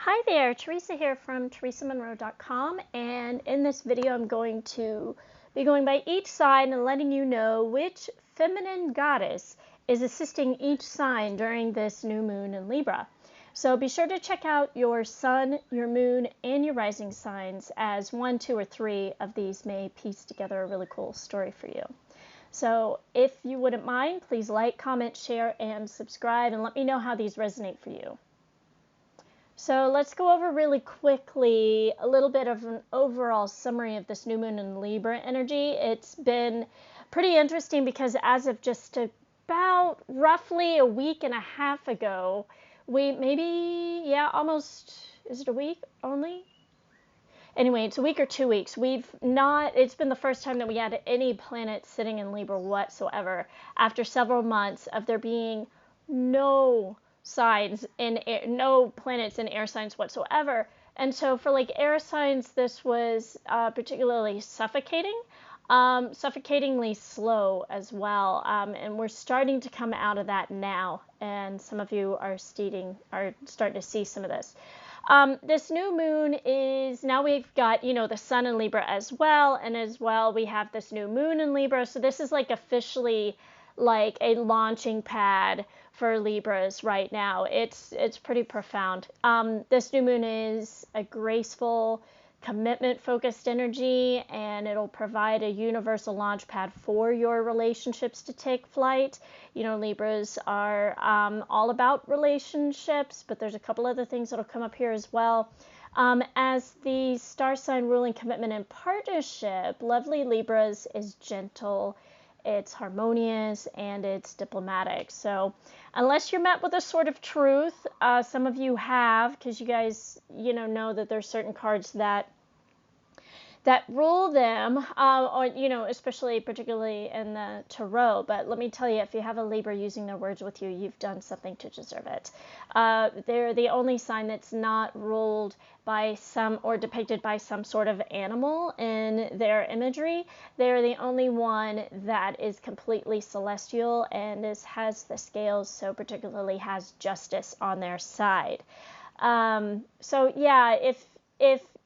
Hi there, Theresa here from theresamonro.com, and in this video I'm going to be going by each sign and letting you know which feminine goddess is assisting each sign during this new moon in Libra. So be sure to check out your sun, your moon, and your rising signs, as 1, 2, or 3 of these may piece together a really cool story for you. So if you wouldn't mind, please like, comment, share, and subscribe, and let me know how these resonate for you. So let's go over really quickly a little bit of an overall summary of this new moon in Libra energy. It's been pretty interesting because as of just about roughly a week and a half ago, almost, is it a week only? Anyway, it's a week or 2 weeks. It's been the first time that we had any planet sitting in Libra whatsoever after several months of there being no planets in air signs whatsoever. And so for like air signs, this was particularly suffocatingly slow as well. And we're starting to come out of that now. And some of you are starting to see some of this. This new moon is, now we've got, the sun in Libra as well. And as well, we have this new moon in Libra. So this is like officially like a launching pad for Libras right now. It's pretty profound. This new moon is a graceful, commitment-focused energy, and it'll provide a universal launch pad for your relationships to take flight. Libras are all about relationships, but there's a couple other things that'll come up here as well. As the star sign ruling commitment and partnership, lovely Libras is gentle, it's harmonious, and it's diplomatic. So unless you're met with a sort of truth, some of you have, because you guys, know that there's certain cards that rule them, especially particularly in the tarot. But let me tell you, if you have a Libra using their words with you, you've done something to deserve it. They're the only sign that's not ruled by or depicted by some sort of animal in their imagery. They're the only one that is completely celestial and has the scales, so particularly has justice on their side. So yeah, if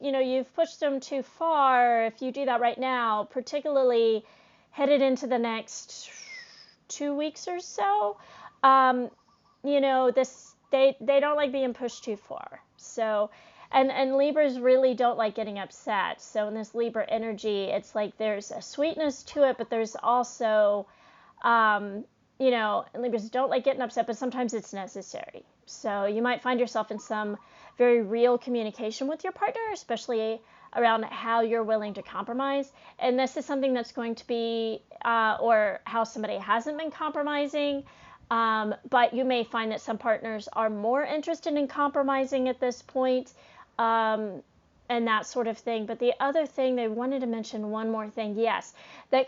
you've pushed them too far, if you do that right now, particularly headed into the next 2 weeks or so, they don't like being pushed too far. So, and Libras really don't like getting upset. So in this Libra energy, it's like there's a sweetness to it, but there's also, Libras don't like getting upset, but sometimes it's necessary. So you might find yourself in some very real communication with your partner, especially around how you're willing to compromise. And this is something that's going to be, or how somebody hasn't been compromising. But you may find that some partners are more interested in compromising at this point, and that sort of thing. But the other thing, they wanted to mention one more thing. Yes, that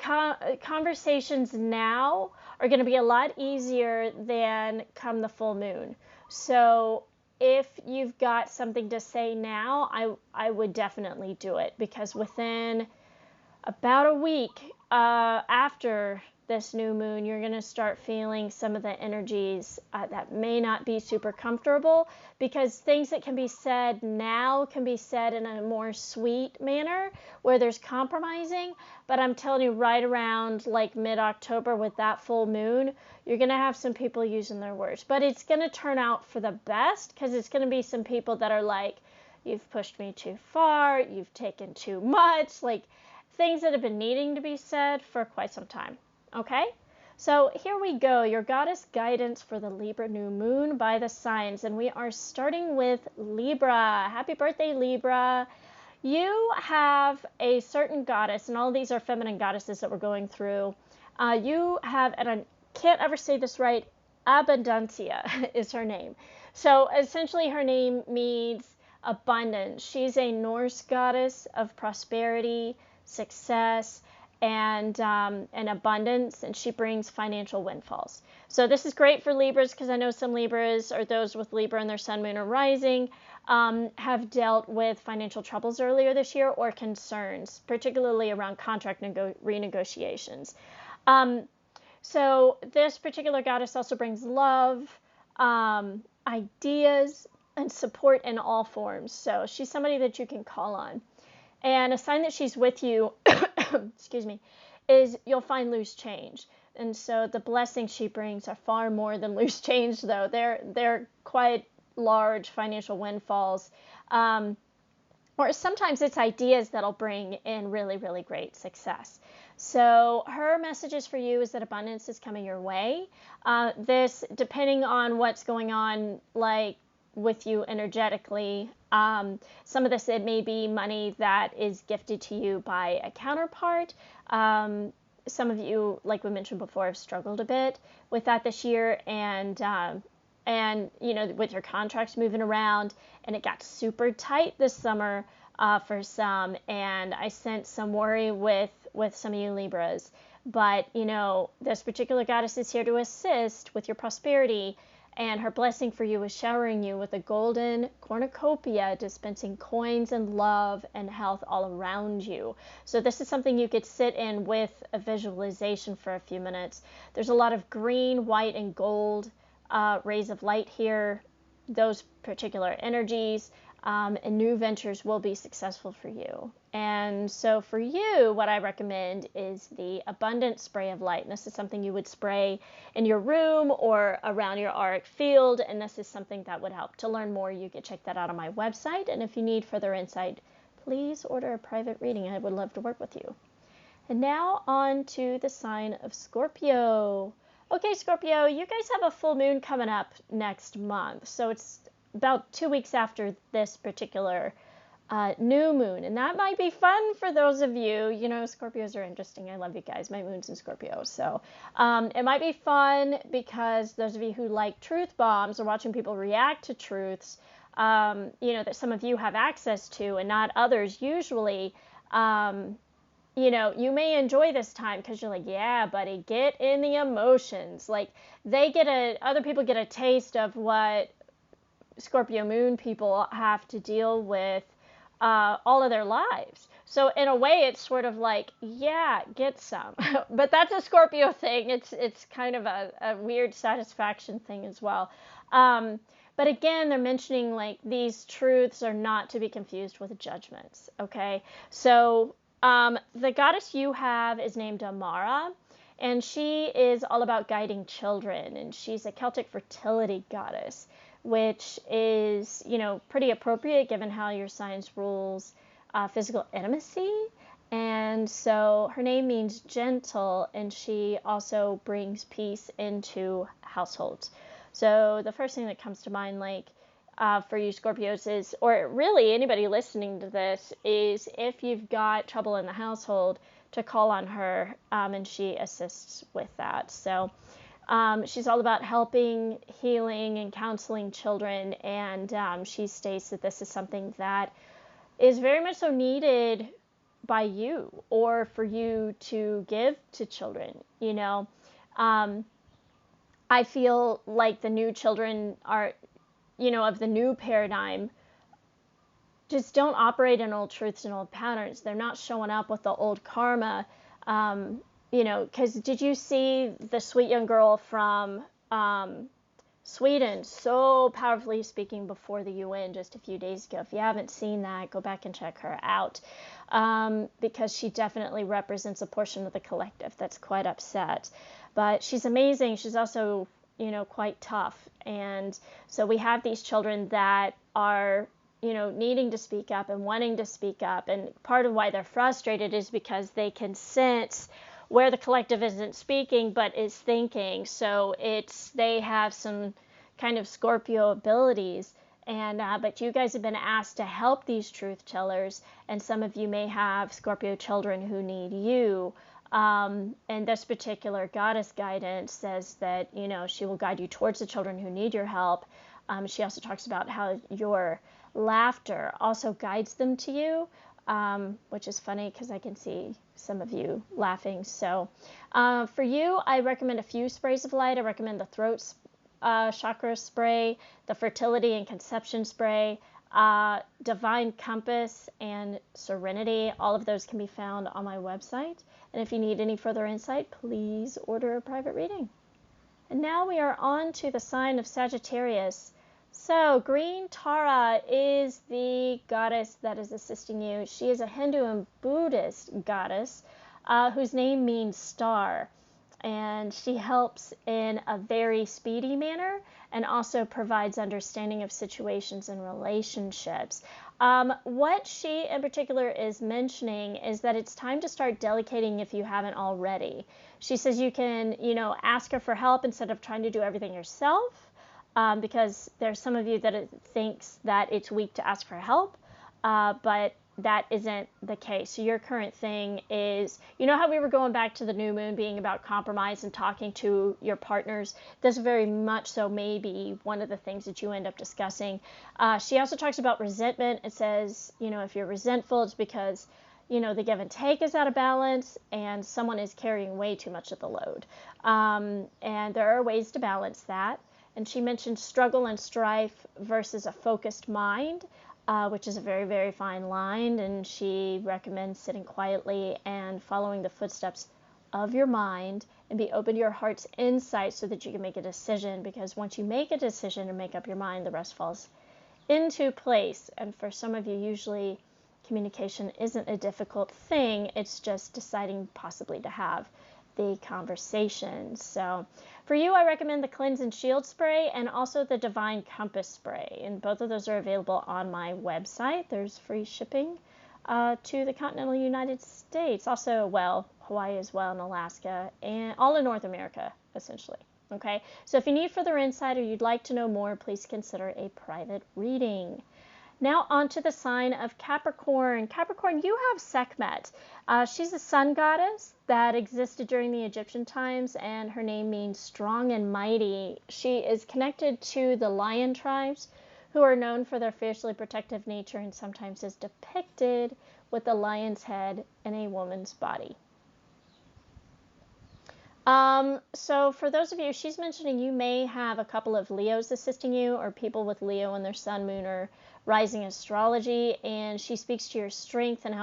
conversations now are going to be a lot easier than come the full moon. So if you've got something to say now, I would definitely do it, because within about a week after this new moon, you're going to start feeling some of the energies that may not be super comfortable, because things that can be said now can be said in a more sweet manner where there's compromising. But I'm telling you, right around like mid-October with that full moon, you're going to have some people using their words. But it's going to turn out for the best, because it's going to be some people that are like, you've pushed me too far, you've taken too much, like things that have been needing to be said for quite some time. Okay, so here we go, your goddess guidance for the Libra new moon by the signs, and we are starting with Libra. Happy birthday, Libra. You have a certain goddess, and all these are feminine goddesses that we're going through. You have, and I can't ever say this right, Abundancia is her name. So essentially her name means abundance. She's a Norse goddess of prosperity, success, and abundance, and she brings financial windfalls. So this is great for Libras, because I know some Libras, or those with Libra in their sun, moon, or rising, have dealt with financial troubles earlier this year, or concerns, particularly around contract renegotiations. So this particular goddess also brings love, ideas, and support in all forms. So she's somebody that you can call on. And a sign that she's with you, excuse me, is you'll find loose change. And so the blessings she brings are far more than loose change, though. They're quite large financial windfalls. Or sometimes it's ideas that'll bring in really, really great success. So her messages for you is that abundance is coming your way. This, depending on what's going on, like with you energetically, some of this, it may be money that is gifted to you by a counterpart. Some of you, like we mentioned before, have struggled a bit with that this year, and you know, with your contracts moving around, and it got super tight this summer for some, and I sense some worry with some of you Libras. But you know, this particular goddess is here to assist with your prosperity, and her blessing for you is showering you with a golden cornucopia, dispensing coins and love and health all around you. So this is something you could sit in with a visualization for a few minutes. There's a lot of green, white, and gold rays of light here. Those particular energies and new ventures will be successful for you. And so for you, what I recommend is the abundant spray of light. And this is something you would spray in your room or around your auric field. And this is something that would help. To learn more, you can check that out on my website. And if you need further insight, please order a private reading. I would love to work with you. And now on to the sign of Scorpio. Okay, Scorpio, you guys have a full moon coming up next month. So it's about 2 weeks after this particular new moon. And that might be fun for those of you. You know, Scorpios are interesting. I love you guys. My moon's in Scorpio. So it might be fun because those of you who like truth bombs or watching people react to truths, you know, that some of you have access to and not others usually, you know, you may enjoy this time because you're like, yeah, buddy, get in the emotions. Like other people get a taste of what Scorpio moon people have to deal with all of their lives. So in a way, it's sort of like, yeah, get some. But that's a Scorpio thing. It's kind of a weird satisfaction thing as well. But again, they're mentioning like these truths are not to be confused with judgments. Okay, so the goddess you have is named Amara, and she is all about guiding children, and she's a Celtic fertility goddess, which is, you know, pretty appropriate given how your signs rules physical intimacy. And so her name means gentle, and she also brings peace into households. So the first thing that comes to mind, like for you Scorpios is, or really anybody listening to this, is if you've got trouble in the household, to call on her, and she assists with that. So she's all about helping, healing, and counseling children, and she states that this is something that is very much so needed by you, or for you to give to children. You know, I feel like the new children are, you know, of the new paradigm, just don't operate in old truths and old patterns. They're not showing up with the old karma. You know, because did you see the sweet young girl from Sweden so powerfully speaking before the UN just a few days ago? If you haven't seen that, go back and check her out, because she definitely represents a portion of the collective that's quite upset. But she's amazing. She's also, you know, quite tough. And so we have these children that are, you know, needing to speak up and wanting to speak up. And part of why they're frustrated is because they can sense where the collective isn't speaking but is thinking. So they have some kind of Scorpio abilities, and but you guys have been asked to help these truth tellers, and some of you may have Scorpio children who need you. And this particular goddess guidance says that, you know, she will guide you towards the children who need your help. She also talks about how your laughter also guides them to you, which is funny because I can see some of you laughing. So for you, I recommend a few sprays of light. I recommend the throat chakra spray, the fertility and conception spray, divine compass, and serenity. All of those can be found on my website. And if you need any further insight, please order a private reading. And now we are on to the sign of Sagittarius. So, Green Tara is the goddess that is assisting you. She is a Hindu and Buddhist goddess whose name means star. And she helps in a very speedy manner and also provides understanding of situations and relationships. What she in particular is mentioning is that it's time to start delegating if you haven't already. She says you can, ask her for help instead of trying to do everything yourself, because there's some of you that it thinks that it's weak to ask for help, but that isn't the case. So your current thing is, how we were going back to the new moon being about compromise and talking to your partners? This very much so may be one of the things that you end up discussing. She also talks about resentment. It says, if you're resentful, it's because, the give and take is out of balance and someone is carrying way too much of the load. And there are ways to balance that. And she mentioned struggle and strife versus a focused mind, which is a very, very fine line. And she recommends sitting quietly and following the footsteps of your mind and be open to your heart's insight so that you can make a decision. Because once you make a decision and make up your mind, the rest falls into place. And for some of you, usually communication isn't a difficult thing. It's just deciding possibly to have the conversation. So for you, I recommend the Cleanse and Shield spray and also the Divine Compass spray. And both of those are available on my website. There's free shipping to the continental United States. Also, Hawaii as well, and Alaska, and all in North America, essentially. Okay, so if you need further insight or you'd like to know more, please consider a private reading. Now on to the sign of Capricorn. Capricorn, you have Sekhmet. She's a sun goddess that existed during the Egyptian times, and her name means strong and mighty. She is connected to the lion tribes, who are known for their fiercely protective nature and sometimes is depicted with the lion's head in a woman's body. So for those of you, she's mentioning you may have a couple of Leos assisting you, or people with Leo in their sun, moon, or rising astrology, and she speaks to your strength and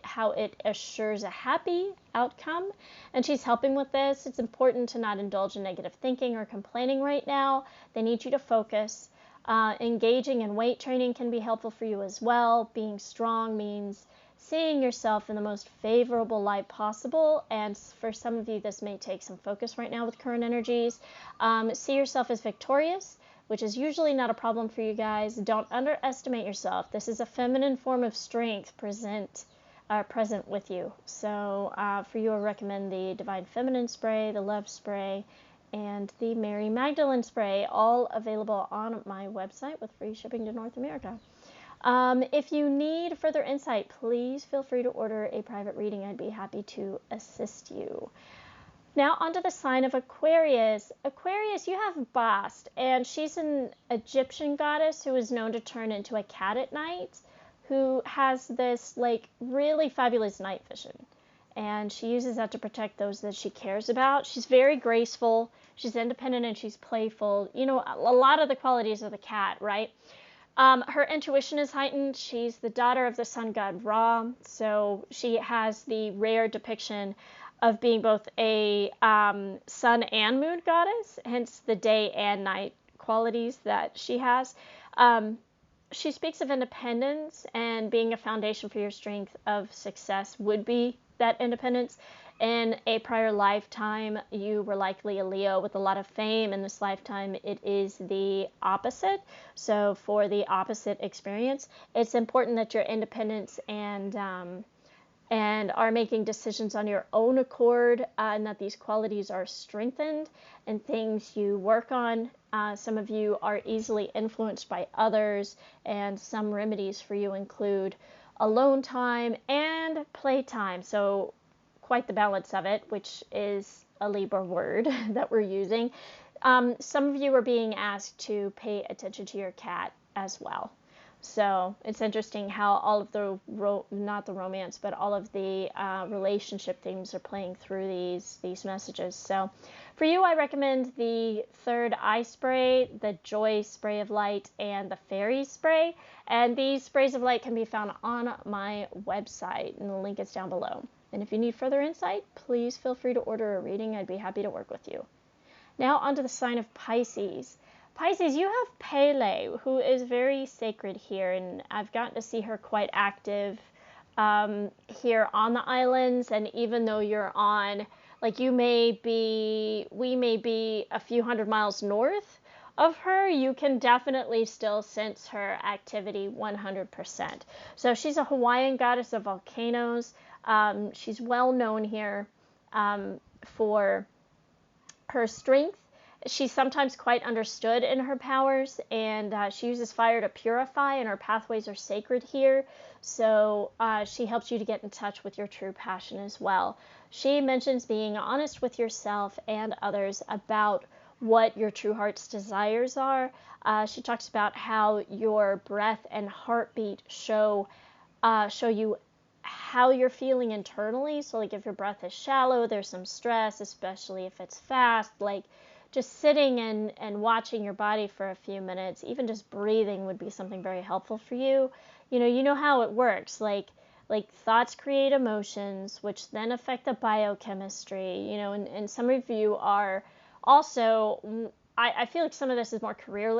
how it assures a happy outcome, and she's helping with this. It's important to not indulge in negative thinking or complaining right now. They need you to focus. Engaging in weight training can be helpful for you as well. Being strong means seeing yourself in the most favorable light possible, and for some of you this may take some focus right now with current energies. See yourself as victorious, which is usually not a problem for you guys. Don't underestimate yourself. This is a feminine form of strength present with you. So for you, I recommend the Divine Feminine spray, the Love spray, and the Mary Magdalene spray, all available on my website with free shipping to North America. If you need further insight, please feel free to order a private reading. I'd be happy to assist you. Now onto the sign of Aquarius. Aquarius, you have Bast, and she's an Egyptian goddess who is known to turn into a cat at night, who has this really fabulous night vision. And she uses that to protect those that she cares about. She's very graceful, she's independent, and she's playful. A lot of the qualities of the cat, right? Her intuition is heightened. She's the daughter of the sun god Ra, so she has the rare depiction of being both a sun and moon goddess, hence the day and night qualities that she has. She speaks of independence, and being a foundation for your strength of success would be that independence. In a prior lifetime, you were likely a Leo with a lot of fame. In this lifetime, it is the opposite. So for the opposite experience, it's important that your independence and are making decisions on your own accord, and that these qualities are strengthened and things you work on. Some of you are easily influenced by others, and some remedies for you include alone time and playtime. So quite the balance of it, which is a Libra word that we're using. Some of you are being asked to pay attention to your cat as well. So it's interesting how all of the, not the romance, but all of the relationship themes are playing through these messages. So for you, I recommend the Third Eye spray, the Joy spray of light, and the Fairy spray. And these sprays of light can be found on my website, and the link is down below. And if you need further insight, please feel free to order a reading. I'd be happy to work with you. Now onto the sign of Pisces. Pisces, you have Pele, who is very sacred here, and I've gotten to see her quite active here on the islands. And even though you're on, like, we may be a few hundred miles north of her, you can definitely still sense her activity 100%. So she's a Hawaiian goddess of volcanoes. She's well known here for her strength. She's sometimes quite understood in her powers, and she uses fire to purify, and her pathways are sacred here. So she helps you to get in touch with your true passion as well. She mentions being honest with yourself and others about what your true heart's desires are. She talks about how your breath and heartbeat show you how you're feeling internally. So like if your breath is shallow, there's some stress, especially if it's fast. Like just sitting and watching your body for a few minutes, even just breathing would be something very helpful for you. You know how it works. Like thoughts create emotions, which then affect the biochemistry, and some of you are also, I feel like some of this is more career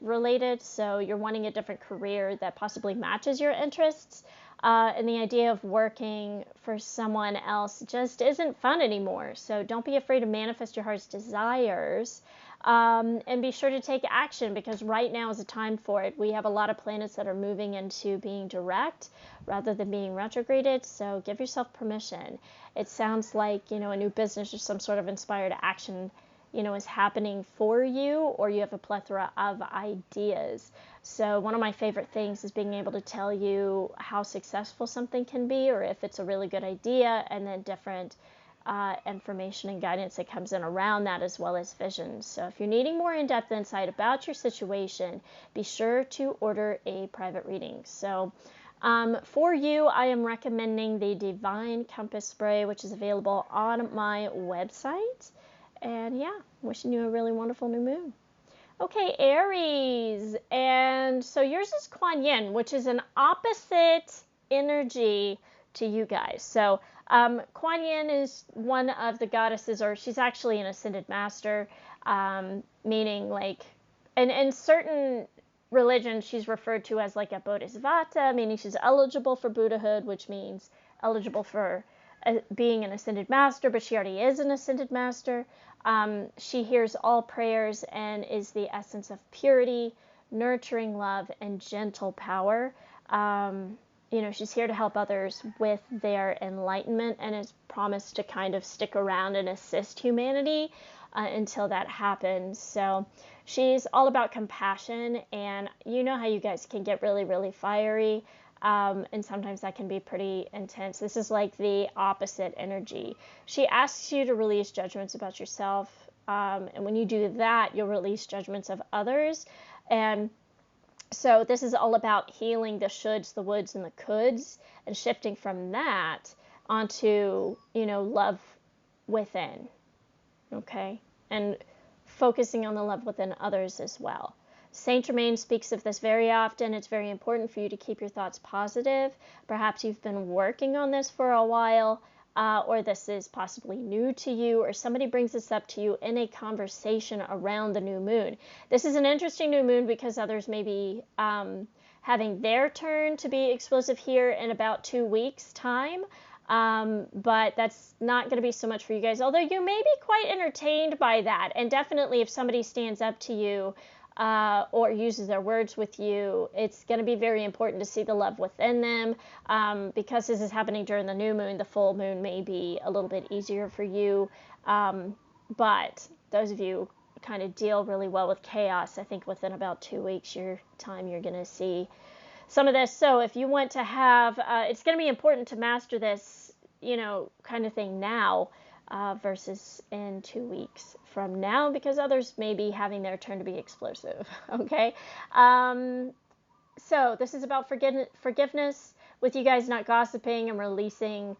related, so you're wanting a different career that possibly matches your interests. And the idea of working for someone else just isn't fun anymore. So don't be afraid to manifest your heart's desires, and be sure to take action, because right now is the time for it. We have a lot of planets that are moving into being direct rather than being retrograded. So give yourself permission. It sounds like, a new business or some sort of inspired action is happening for you, or you have a plethora of ideas. So one of my favorite things is being able to tell you how successful something can be, or if it's a really good idea, and then different information and guidance that comes in around that, as well as visions. So if you're needing more in-depth insight about your situation, be sure to order a private reading. So for you, I am recommending the Divine Compass Spray, which is available on my website. And yeah, wishing you a really wonderful new moon. Okay, Aries. And so yours is Kuan Yin, which is an opposite energy to you guys. So Kuan Yin is one of the goddesses, or she's actually an ascended master, meaning like, in certain religions, she's referred to as like a bodhisattva, meaning she's eligible for Buddhahood, which means eligible for being an ascended master, but she already is an ascended master. She hears all prayers and is the essence of purity, nurturing love, and gentle power. She's here to help others with their enlightenment, and has promised to kind of stick around and assist humanity until that happens. So she's all about compassion, and you know how you guys can get really, really fiery. And sometimes that can be pretty intense. This is like the opposite energy. She asks you to release judgments about yourself. And when you do that, you'll release judgments of others. And so this is all about healing the shoulds, the woulds, and the coulds, and shifting from that onto, love within. Okay? And focusing on the love within others as well. Saint Germain speaks of this very often. It's very important for you to keep your thoughts positive. Perhaps you've been working on this for a while, or this is possibly new to you, or somebody brings this up to you in a conversation around the new moon. This is an interesting new moon because others may be having their turn to be explosive here in about 2 weeks' time. But that's not going to be so much for you guys, although you may be quite entertained by that. And definitely if somebody stands up to you, or uses their words with you, it's going to be very important to see the love within them. Because this is happening during the new moon, the full moon may be a little bit easier for you. But those of you kind of deal really well with chaos, I think within about 2 weeks, you're going to see some of this. So if you want to have, it's going to be important to master this, kind of thing now. Versus in 2 weeks from now, because others may be having their turn to be explosive. Okay. So this is about forgiveness, with you guys not gossiping and releasing,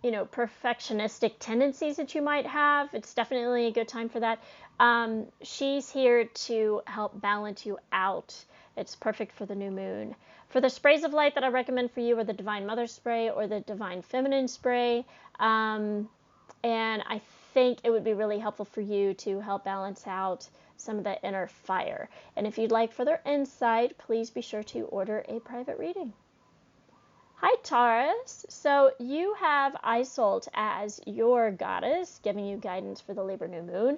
perfectionistic tendencies that you might have. It's definitely a good time for that. She's here to help balance you out. It's perfect for the new moon. For the sprays of light that I recommend for you are the Divine Mother Spray or the Divine Feminine Spray. And I think it would be really helpful for you to help balance out some of the inner fire. And if you'd like further insight, please be sure to order a private reading. Hi Taurus, so you have Isolt as your goddess, giving you guidance for the Libra New Moon.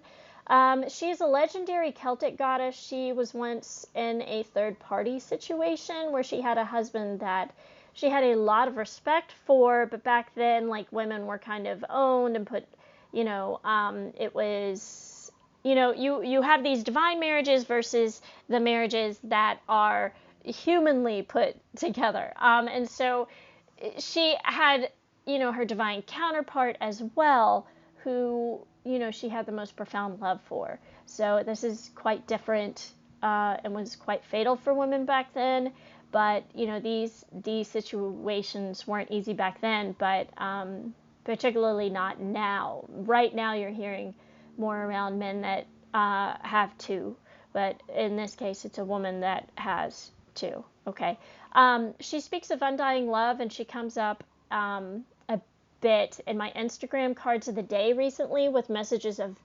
She's a legendary Celtic goddess. She was once in a third-party situation where she had a husband that she had a lot of respect for, but back then, like, women were kind of owned and put, it was, you have these divine marriages versus the marriages that are humanly put together. And so she had, her divine counterpart as well, who, she had the most profound love for. So this is quite different and was quite fatal for women back then. But, these situations weren't easy back then, but particularly not now. Right now you're hearing more around men that have two. But in this case, it's a woman that has two. Okay. She speaks of undying love, and she comes up a bit in my Instagram cards of the day recently with messages of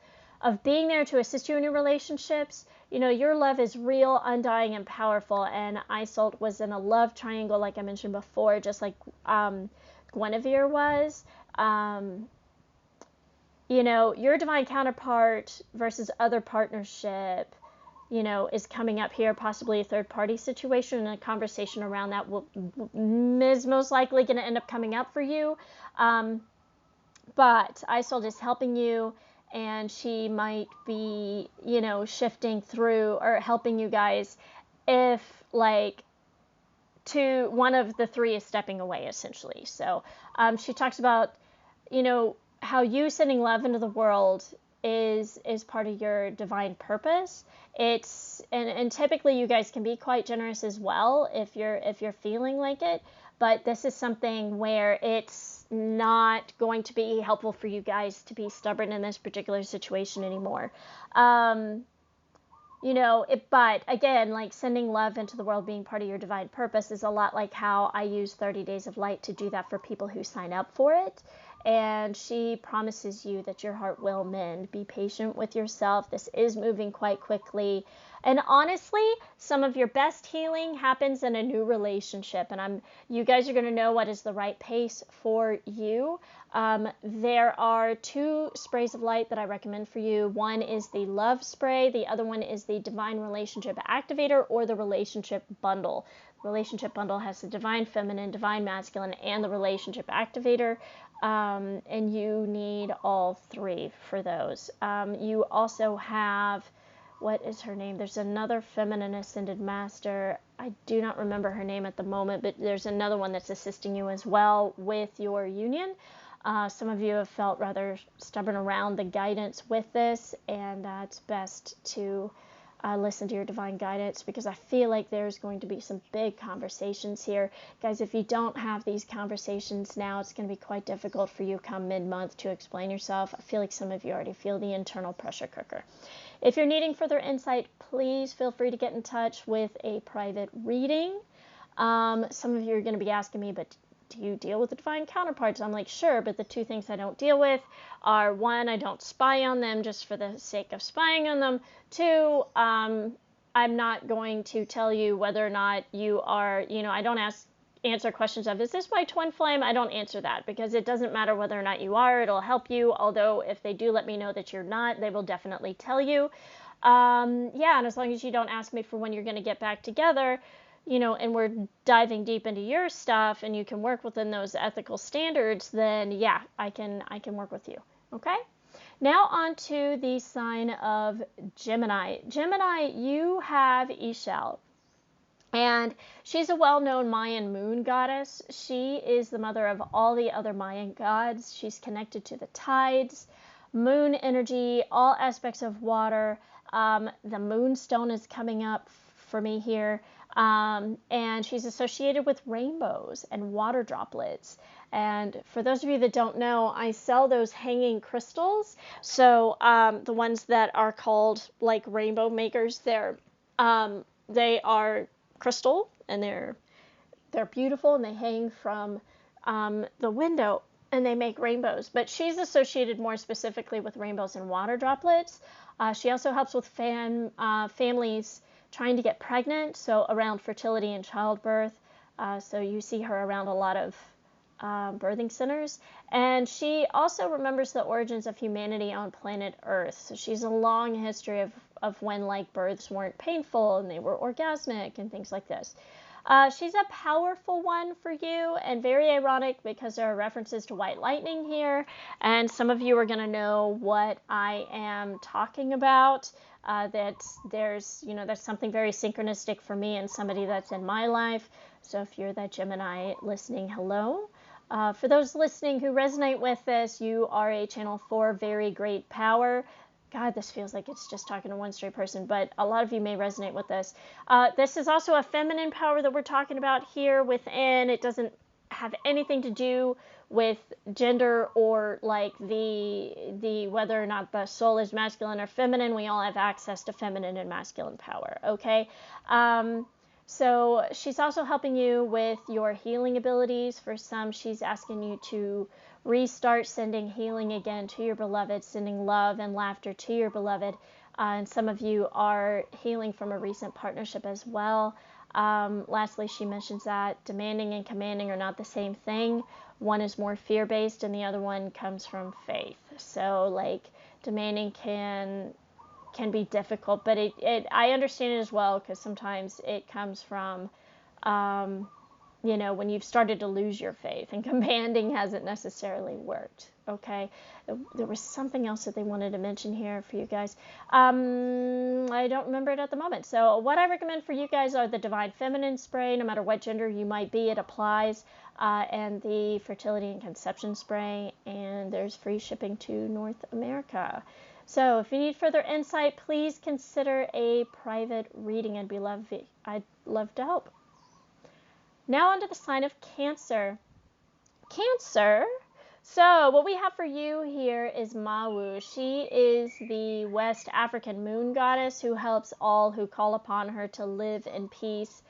being there to assist you in your relationships. Your love is real, undying, and powerful. And Isolt was in a love triangle, like I mentioned before, just like Guinevere was. Your divine counterpart versus other partnership, is coming up here, possibly a third-party situation, and a conversation around that is most likely going to end up coming up for you. But Isolt is helping you, and she might be, shifting through or helping you guys if, like, one of the three is stepping away, essentially. So she talks about, how you sending love into the world is part of your divine purpose. It's and typically you guys can be quite generous as well if you're feeling like it, but this is something where it's not going to be helpful for you guys to be stubborn in this particular situation anymore. But again, like, sending love into the world, being part of your divine purpose, is a lot like how I use 30 Days of Light to do that for people who sign up for it. And she promises you that your heart will mend. Be patient with yourself. This is moving quite quickly. And honestly, some of your best healing happens in a new relationship. And you guys are going to know what is the right pace for you. There are 2 sprays of light that I recommend for you. One is the love spray. The other one is the divine relationship activator, or the relationship bundle. The relationship bundle has the divine feminine, divine masculine, and the relationship activator. And you need all 3 for those. You also have, what is her name? There's another feminine ascended master. I do not remember her name at the moment, but there's another one that's assisting you as well with your union. Some of you have felt rather stubborn around the guidance with this, and it's best to listen to your divine guidance, because I feel like there's going to be some big conversations here. Guys, if you don't have these conversations now, it's going to be quite difficult for you come mid-month to explain yourself. I feel like some of you already feel the internal pressure cooker. If you're needing further insight, please feel free to get in touch with a private reading. Some of you are going to be asking me, but do you deal with the divine counterparts? I'm like, sure, but the 2 things I don't deal with are, 1, I don't spy on them just for the sake of spying on them. 2, I'm not going to tell you whether or not you are, I don't answer questions of, is this my twin flame? I don't answer that, because it doesn't matter whether or not you are. It'll help you, although if they do let me know that you're not, they will definitely tell you. And as long as you don't ask me for when you're going to get back together, and we're diving deep into your stuff, and you can work within those ethical standards, then yeah, I can work with you. Okay? Now on to the sign of Gemini. Gemini, you have Ishel. And she's a well-known Mayan moon goddess. She is the mother of all the other Mayan gods. She's connected to the tides, moon energy, all aspects of water. The moonstone is coming up for me here. And she's associated with rainbows and water droplets. And for those of you that don't know, I sell those hanging crystals. So the ones that are called, like, rainbow makers, they are crystal, and they're beautiful, and they hang from the window. and they make rainbows. But she's associated more specifically with rainbows and water droplets. She also helps with families trying to get pregnant, so around fertility and childbirth. So you see her around a lot of birthing centers. And she also remembers the origins of humanity on planet Earth. So she's a long history of when like births weren't painful and they were orgasmic and things like this. She's a powerful one for you, and very ironic because there are references to white lightning here, and some of you are going to know what I am talking about. That there's, that's something very synchronistic for me and somebody that's in my life. So if you're that Gemini listening, hello. For those listening who resonate with this, you are a channel for very great power. God, this feels like it's just talking to one straight person, but a lot of you may resonate with this. This is also a feminine power that we're talking about here within. It doesn't have anything to do with gender or like the whether or not the soul is masculine or feminine. We all have access to feminine and masculine power, okay? So she's also helping you with your healing abilities. For some, she's asking you to restart sending healing again to your beloved, sending love and laughter to your beloved. And some of you are healing from a recent partnership as well. Lastly, she mentions that demanding and commanding are not the same thing. One is more fear-based and the other one comes from faith. So like demanding can be difficult, but I understand it as well, because sometimes it comes from when you've started to lose your faith, and commanding hasn't necessarily worked. Okay, there was something else that they wanted to mention here for you guys. I don't remember it at the moment. So what I recommend for you guys are the Divine Feminine spray. No matter what gender you might be, it applies, and the Fertility and Conception spray, and there's free shipping to North America. So if you need further insight, please consider a private reading. I'd love to help. Now onto the sign of Cancer. Cancer. So what we have for you here is Mawu. She is the West African moon goddess who helps all who call upon her to live in peace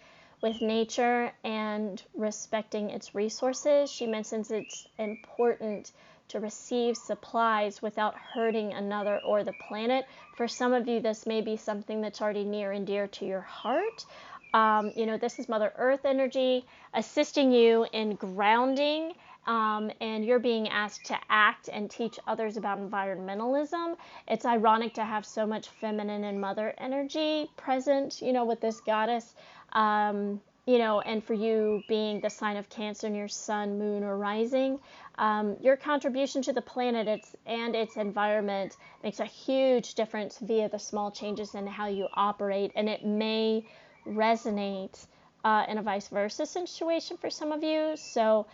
with nature and respecting its resources. She mentions it's important to receive supplies without hurting another or the planet. For some of you, this may be something that's already near and dear to your heart. This is Mother Earth energy assisting you in grounding, and you're being asked to act and teach others about environmentalism. It's ironic to have so much feminine and mother energy present, with this goddess. And for you being the sign of Cancer in your sun, moon, or rising, your contribution to the planet and its environment makes a huge difference via the small changes in how you operate, and it may resonate in a vice versa situation for some of you. So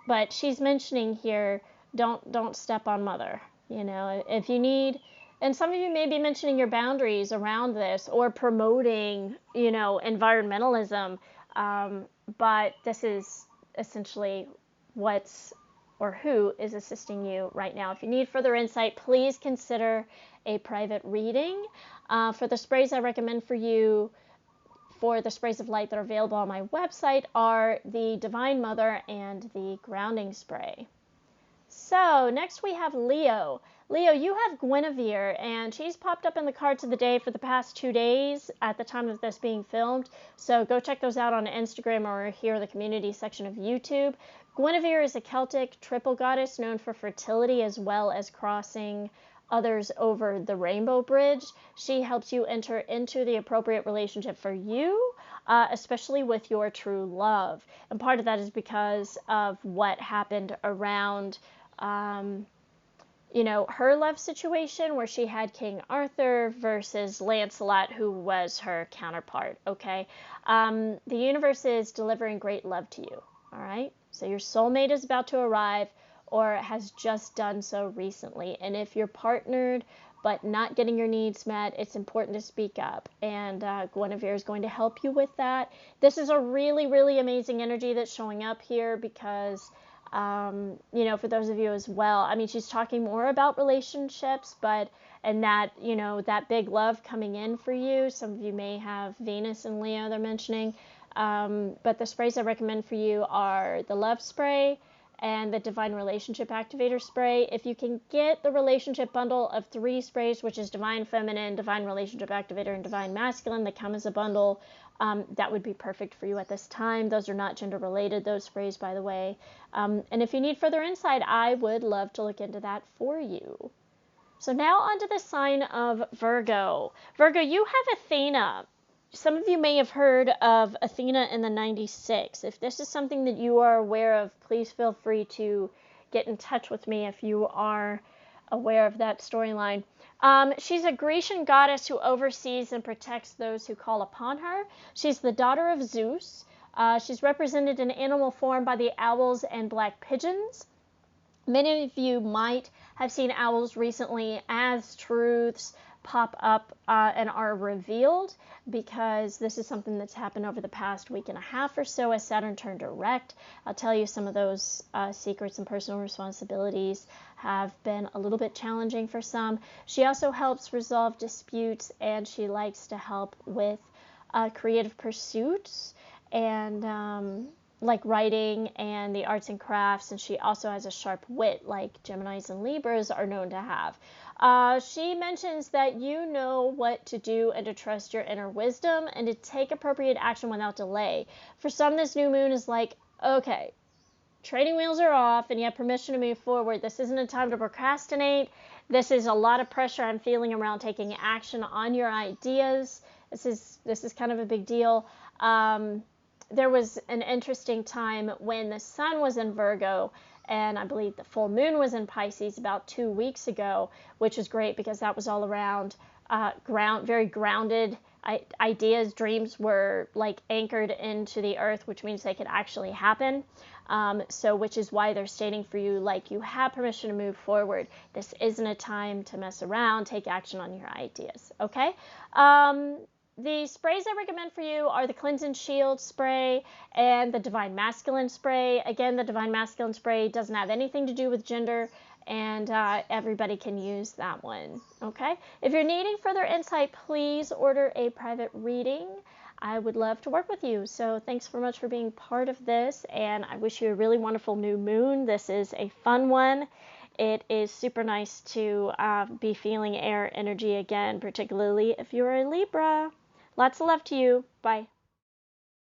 but she's mentioning here, don't step on Mother. If you need. And some of you may be mentioning your boundaries around this or promoting, environmentalism. But this is essentially who is assisting you right now. If you need further insight, please consider a private reading. For the sprays I recommend for you, for the sprays of light that are available on my website, are the Divine Mother and the Grounding Spray. So next we have Leo. Leo, you have Guinevere, and she's popped up in the cards of the day for the past 2 days at the time of this being filmed. So go check those out on Instagram or here in the community section of YouTube. Guinevere is a Celtic triple goddess known for fertility as well as crossing others over the rainbow bridge. She helps you enter into the appropriate relationship for you, especially with your true love. And part of that is because of what happened around her love situation, where she had King Arthur versus Lancelot, who was her counterpart, okay? The universe is delivering great love to you, all right? So your soulmate is about to arrive or has just done so recently. And if you're partnered but not getting your needs met, it's important to speak up. And Guinevere is going to help you with that. This is a really, really amazing energy that's showing up here because for those of you as well, she's talking more about relationships, and that big love coming in for you. Some of you may have Venus and Leo they're mentioning, but the sprays I recommend for you are the love spray and the Divine Relationship Activator spray. If you can get the relationship bundle of 3 sprays, which is Divine Feminine, Divine Relationship Activator, and Divine Masculine, that come as a bundle, that would be perfect for you at this time. Those are not gender related, those sprays, by the way. And if you need further insight, I would love to look into that for you. So now onto the sign of Virgo. Virgo, you have Athena. Some of you may have heard of Athena in the 96. If this is something that you are aware of, please feel free to get in touch with me if you are aware of that storyline. She's a Grecian goddess who oversees and protects those who call upon her. She's the daughter of Zeus. She's represented in animal form by the owls and black pigeons. Many of you might have seen owls recently as truths pop up and are revealed, because this is something that's happened over the past week and a half or so as Saturn turned direct. I'll tell you, some of those secrets and personal responsibilities have been a little bit challenging for some. She also helps resolve disputes, and she likes to help with creative pursuits and like writing and the arts and crafts, and she also has a sharp wit like Geminis and Libras are known to have. She mentions that you know what to do and to trust your inner wisdom and to take appropriate action without delay. For some, this new moon is like, okay, training wheels are off and you have permission to move forward. This isn't a time to procrastinate. This is a lot of pressure I'm feeling around taking action on your ideas. This is kind of a big deal. There was an interesting time when the sun was in Virgo, and I believe the full moon was in Pisces about 2 weeks ago, which was great because that was all around very grounded ideas. Dreams were like anchored into the earth, which means they could actually happen. Which is why they're stating for you, like, you have permission to move forward. This isn't a time to mess around. Take action on your ideas, okay? The sprays I recommend for you are the Cleanse and Shield spray and the Divine Masculine spray. Again, the Divine Masculine spray doesn't have anything to do with gender, and everybody can use that one, okay? If you're needing further insight, please order a private reading. I would love to work with you. So thanks so much for being part of this, and I wish you a really wonderful new moon. This is a fun one. It is super nice to be feeling air energy again, particularly if you're a Libra. Lots of love to you. Bye.